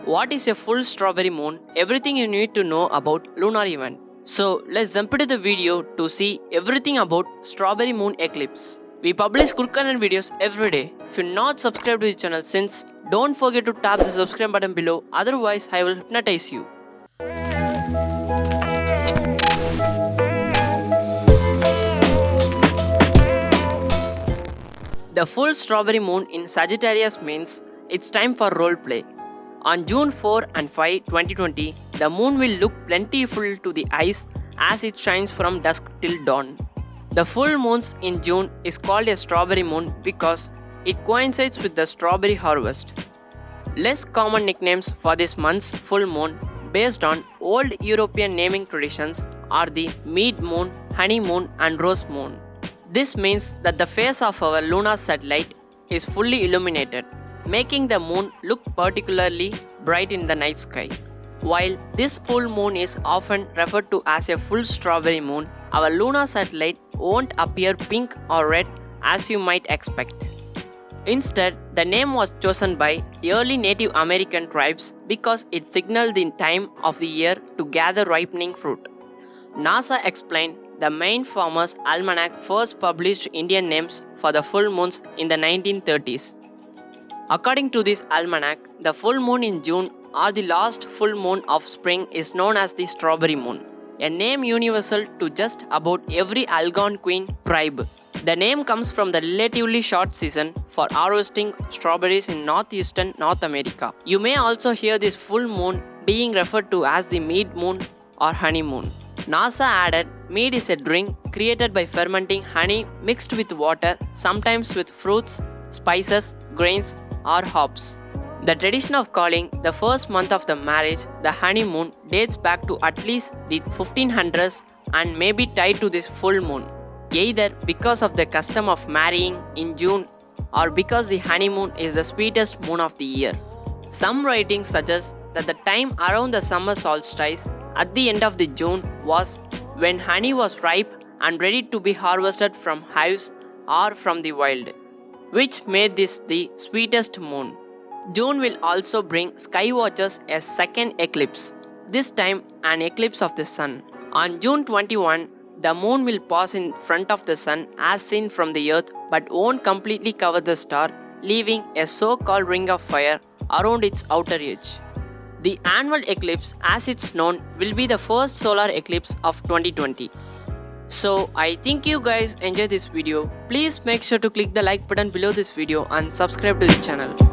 What is a full strawberry moon? Everything you need to know about lunar event. So let's jump into the video to see everything about strawberry moon eclipse. We publish good content videos every day. If you're not subscribed to the channel since, don't forget to tap the subscribe button below, otherwise I will hypnotize you. The full strawberry moon in Sagittarius means it's time for role play. On June 4 and 5, 2020, the moon will look plentiful to the eyes as it shines from dusk till dawn. The full moons in June is called a strawberry moon because it coincides with the strawberry harvest. Less common nicknames for this month's full moon based on old European naming traditions are the Mead Moon, Honey Moon and Rose Moon. This means that the face of our lunar satellite is fully illuminated, making the moon look particularly bright in the night sky. While this full moon is often referred to as a full strawberry moon, our lunar satellite won't appear pink or red as you might expect. Instead, the name was chosen by early Native American tribes because it signaled the time of the year to gather ripening fruit. NASA explained the Maine Farmer's Almanac first published Indian names for the full moons in the 1930s. According to this almanac, the full moon in June or the last full moon of spring is known as the strawberry moon, a name universal to just about every Algonquin tribe. The name comes from the relatively short season for harvesting strawberries in northeastern North America. You may also hear this full moon being referred to as the Mead Moon or Honey Moon. NASA added, mead is a drink created by fermenting honey mixed with water, sometimes with fruits, spices, grains, or hops. The tradition of calling the first month of the marriage the honeymoon dates back to at least the 1500s and may be tied to this full moon, either because of the custom of marrying in June or because the honeymoon is the sweetest moon of the year. Some writings suggest that the time around the summer solstice at the end of the June was when honey was ripe and ready to be harvested from hives or from the wild, which made this the sweetest moon. June will also bring sky watchers a second eclipse, this time an eclipse of the sun. On June 21, the moon will pass in front of the sun as seen from the earth but won't completely cover the star, leaving a so-called ring of fire around its outer edge. The annual eclipse, as it's known, will be the first solar eclipse of 2020. So I think you guys enjoyed this video. Please make sure to click the like button below this video and subscribe to the channel.